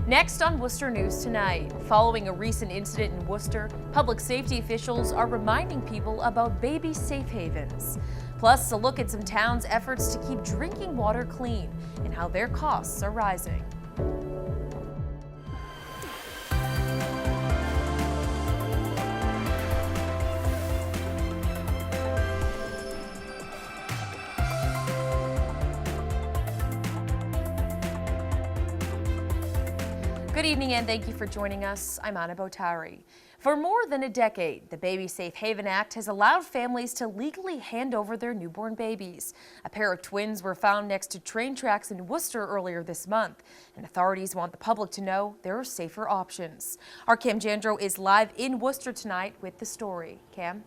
Next on Worcester News Tonight, following a recent incident in Worcester, public safety officials are reminding people about baby safe havens. Plus, a look at some towns' efforts to keep drinking water clean and how their costs are rising. Good evening and thank you for joining us. I'm Anna Botari. For more than a decade, the Baby Safe Haven Act has allowed families to legally hand over their newborn babies. A pair of twins were found next to train tracks in Worcester earlier this month, and authorities want the public to know there are safer options. Our Cam Jandro is live in Worcester tonight with the story. Cam?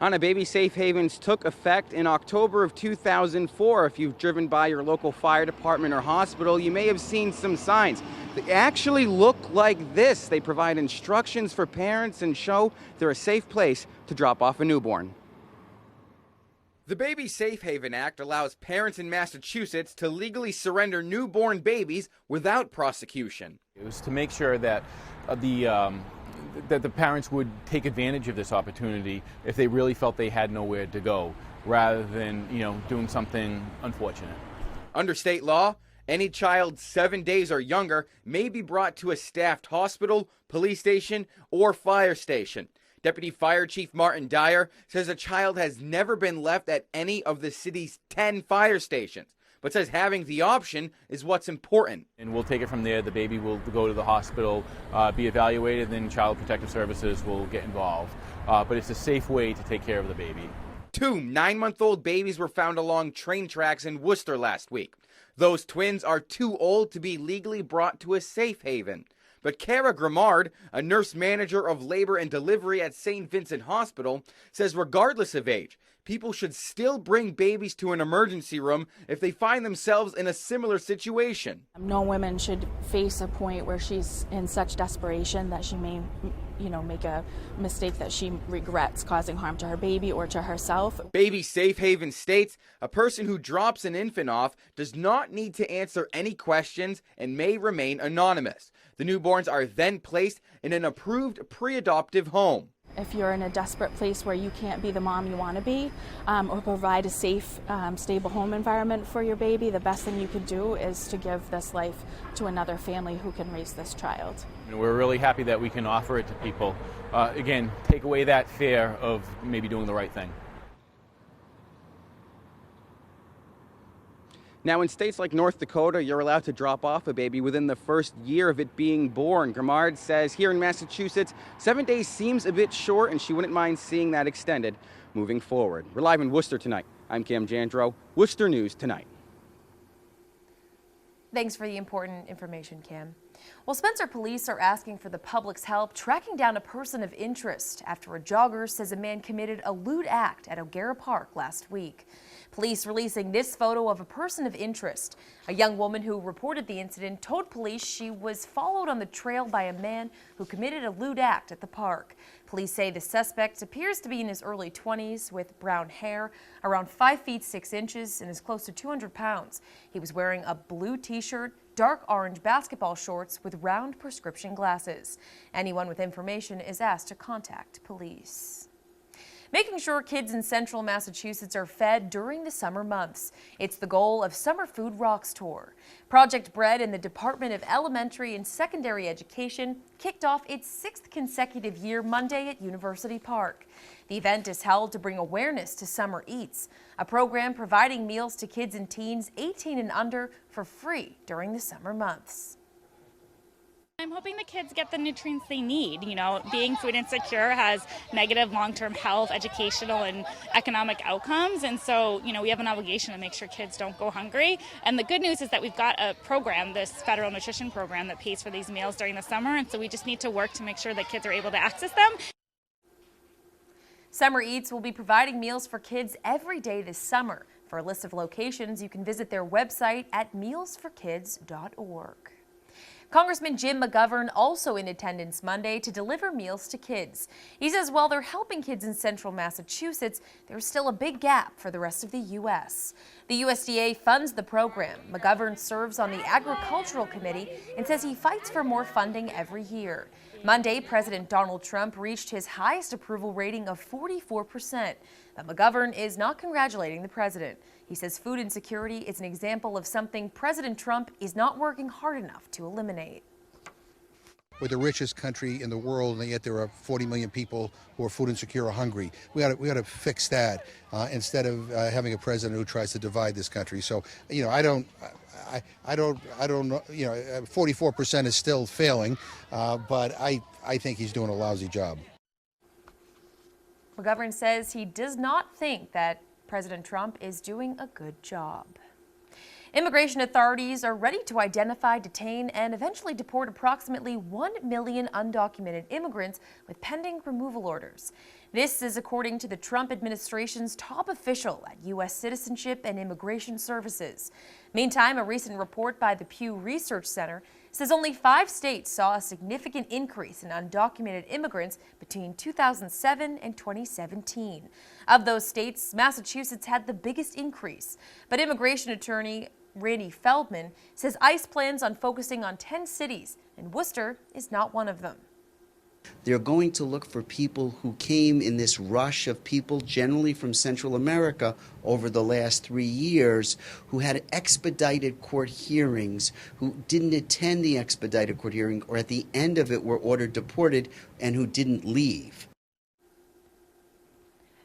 Anna, baby safe havens took effect in October of 2004. If you've driven by your local fire department or hospital, you may have seen some signs. They actually look like this. They provide instructions for parents and show they're a safe place to drop off a newborn. The Baby Safe Haven Act allows parents in Massachusetts to legally surrender newborn babies without prosecution. It was to make sure that that the parents would take advantage of this opportunity if they really felt they had nowhere to go, rather than, doing something unfortunate. Under state law, any child 7 days or younger may be brought to a staffed hospital, police station, or fire station. Deputy Fire Chief Martin DYER says a child has never been left at any of the city's 10 fire stations, but says having the option is what's important. And we'll take it from there. The baby will go to the hospital, be evaluated, then Child Protective Services will get involved. But it's a safe way to take care of the baby. 2 9-month-old babies were found along train tracks in Worcester last week. Those twins are too old to be legally brought to a safe haven. But Kara Grimard, a nurse manager of labor and delivery at St. Vincent Hospital, says regardless of age, people should still bring babies to an emergency room if they find themselves in a similar situation. No woman should face a point where she's in such desperation that she may, make a mistake that she regrets causing harm to her baby or to herself. Baby Safe Haven states a person who drops an infant off does not need to answer any questions and may remain anonymous. The newborns are then placed in an approved pre-adoptive home. If you're in a desperate place where you can't be the mom you want to be, or provide a safe, stable home environment for your baby, the best thing you can do is to give this life to another family who can raise this child. And we're really happy that we can offer it to people. Again, take away that fear of maybe doing the right thing. Now, in states like North Dakota, you're allowed to drop off a baby within the first year of it being born. Grimard says here in Massachusetts, 7 days seems a bit short, and she wouldn't mind seeing that extended moving forward. We're live in Worcester tonight. I'm Cam Jandro, Worcester News Tonight. Thanks for the important information, Cam. Well, Spencer police are asking for the public's help tracking down a person of interest after a jogger says a man committed a lewd act at O'Gara Park last week. Police releasing this photo of a person of interest. A young woman who reported the incident told police she was followed on the trail by a man who committed a lewd act at the park. Police say the suspect appears to be in his early 20s with brown hair, around 5 feet 6 inches, and is close to 200 pounds. He was wearing a blue t-shirt, dark orange basketball shorts with round prescription glasses. Anyone with information is asked to contact police. Making sure kids in central Massachusetts are fed during the summer months. It's the goal of Summer Food Rocks Tour. Project Bread and the Department of Elementary and Secondary Education kicked off its 6th consecutive year Monday at University Park. The event is held to bring awareness to Summer Eats, a program providing meals to kids and teens 18 and under for free during the summer months. I'm hoping the kids get the nutrients they need. Being food insecure has negative long-term health, educational, and economic outcomes. And so, we have an obligation to make sure kids don't go hungry. And the good news is that we've got a program, this federal nutrition program, that pays for these meals during the summer. And so we just need to work to make sure that kids are able to access them. Summer Eats will be providing meals for kids every day this summer. For a list of locations, you can visit their website at mealsforkids.org. Congressman Jim McGovern also in attendance Monday to deliver meals to kids. He says while they're helping kids in central Massachusetts, there's still a big gap for the rest of the U.S. The USDA funds the program. McGovern serves on the Agricultural Committee and says he fights for more funding every year. Monday, President Donald Trump reached his highest approval rating of 44%. But McGovern is not congratulating the president. He says food insecurity is an example of something President Trump is not working hard enough to eliminate. We're the richest country in the world, and yet there are 40 million people who are food insecure or hungry. We got to fix that instead of having a president who tries to divide this country. So, I don't know. 44% is still failing, but I think he's doing a lousy job. McGovern says he does not think that President Trump is doing a good job. Immigration authorities are ready to identify, detain, and eventually deport approximately 1 million undocumented immigrants with pending removal orders. This is according to the Trump administration's top official at U.S. Citizenship and Immigration Services. Meantime, a recent report by the Pew Research Center says only 5 states saw a significant increase in undocumented immigrants between 2007 and 2017. Of those states, Massachusetts had the biggest increase, but immigration attorney Randy Feldman says ICE plans on focusing on 10 cities, and Worcester is not one of them. They're going to look for people who came in this rush of people, generally from Central America, over the last 3 years, who had expedited court hearings, who didn't attend the expedited court hearing, or at the end of it were ordered deported, and who didn't leave.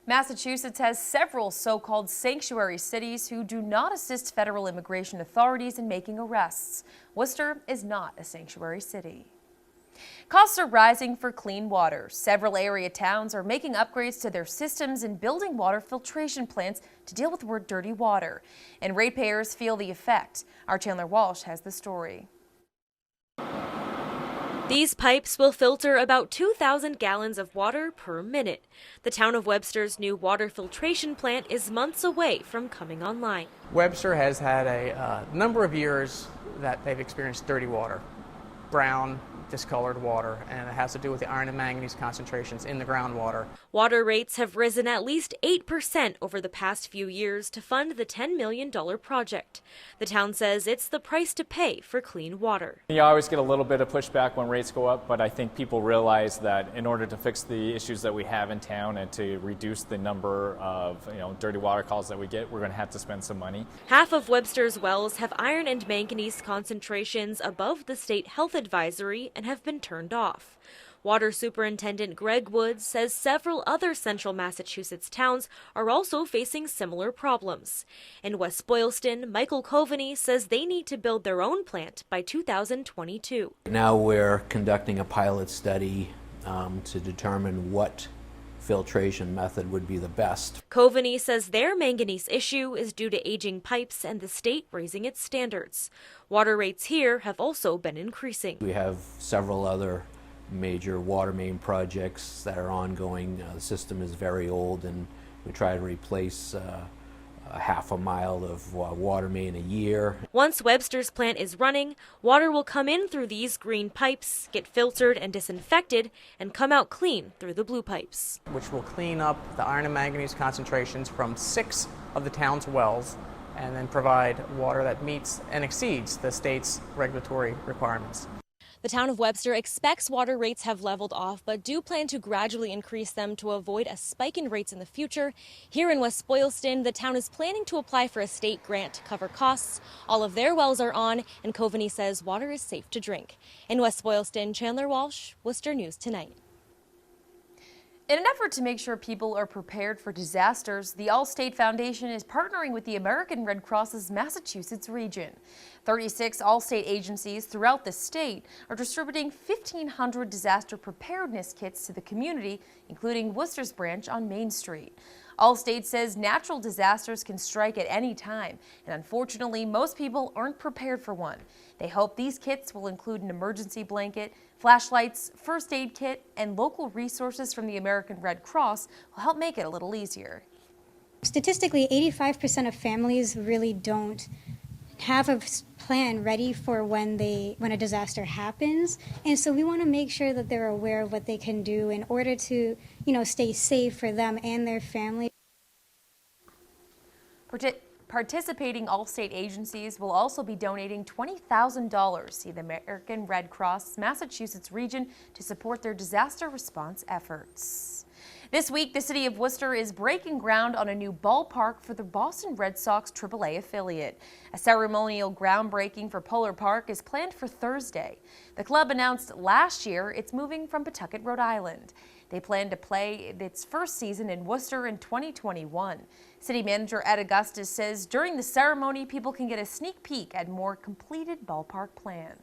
Massachusetts has several so-called sanctuary cities who do not assist federal immigration authorities in making arrests. Worcester is not a sanctuary city. Costs are rising for clean water. Several area towns are making upgrades to their systems and building water filtration plants to deal with dirty water. And ratepayers feel the effect. Our Chandler Walsh has the story. These pipes will filter about 2,000 gallons of water per minute. The town of Webster's new water filtration plant is months away from coming online. Webster has had a number of years that they've experienced dirty water, brown, discolored water, and it has to do with the iron and manganese concentrations in the groundwater. Water rates have risen at least 8% over the past few years to fund the $10 million project. The town says it's the price to pay for clean water. You always get a little bit of pushback when rates go up, but I think people realize that in order to fix the issues that we have in town and to reduce the number of dirty water calls that we get, we're going to have to spend some money. Half of Webster's wells have iron and manganese concentrations above the state health advisory and have been turned off. Water Superintendent Greg Woods says several other central Massachusetts towns are also facing similar problems. In West Boylston, Michael Coveney says they need to build their own plant by 2022. Now we're conducting a pilot study to determine what filtration method would be the best. Coveney says their manganese issue is due to aging pipes and the state raising its standards. Water rates here have also been increasing. We have several other major water main projects that are ongoing. The system is very old, and we try to replace a half a mile of water main a year. Once Webster's plant is running, water will come in through these green pipes, get filtered and disinfected, and come out clean through the blue pipes. Which will clean up the iron and manganese concentrations from 6 of the town's wells, and then provide water that meets and exceeds the state's regulatory requirements. The town of Webster expects water rates have leveled off, but do plan to gradually increase them to avoid a spike in rates in the future. Here in West Boylston, the town is planning to apply for a state grant to cover costs. All of their wells are on, and Coveney says water is safe to drink. In West Boylston, Chandler Walsh, Worcester News Tonight. In an effort to make sure people are prepared for disasters, the AllState Foundation is partnering with the American Red Cross's Massachusetts region. 36 AllState agencies throughout the state are distributing 1,500 disaster preparedness kits to the community, including Worcester's branch on Main Street. AllState says natural disasters can strike at any time, and unfortunately, most people aren't prepared for one. They hope these kits will include an emergency blanket, flashlights, first aid kit, and local resources from the American Red Cross will help make it a little easier. Statistically, 85% of families really don't have a plan ready for when a disaster happens. And so we want to make sure that they're aware of what they can do in order to, stay safe for them and their family. Participating AllState agencies will also be donating $20,000 to the American Red Cross Massachusetts region to support their disaster response efforts. This week, the city of Worcester is breaking ground on a new ballpark for the Boston Red Sox AAA affiliate. A ceremonial groundbreaking for Polar Park is planned for Thursday. The club announced last year it's moving from Pawtucket, Rhode Island. They plan to play its first season in Worcester in 2021. City Manager Ed Augustus says during the ceremony, people can get a sneak peek at more completed ballpark plan.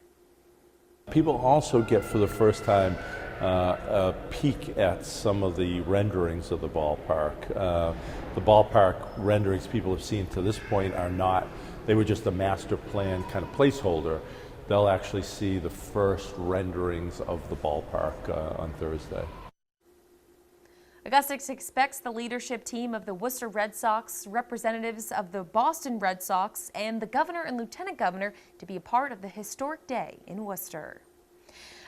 People also get for the first time a peek at some of the renderings of the ballpark. The ballpark renderings people have seen to this point are not, they were just a master plan kind of placeholder. They'll actually see the first renderings of the ballpark on Thursday. Augustus expects the leadership team of the Worcester Red Sox, representatives of the Boston Red Sox, and the governor and lieutenant governor to be a part of the historic day in Worcester.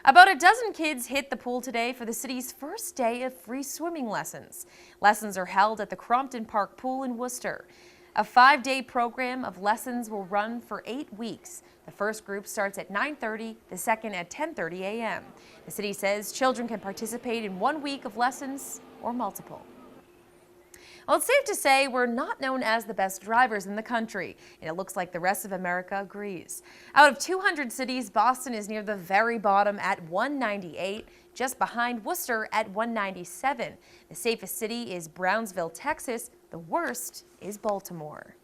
About a dozen kids hit the pool today for the city's first day of free swimming lessons. Lessons are held at the Crompton Park Pool in Worcester. A 5-day program of lessons will run for 8 weeks. The first group starts at 9:30, the second at 10:30 a.m. The city says children can participate in 1 week of lessons or multiple. Well, it's safe to say we're not known as the best drivers in the country, and it looks like the rest of America agrees. Out of 200 cities, Boston is near the very bottom at 198, just behind Worcester at 197. The safest city is Brownsville, Texas. The worst is Baltimore.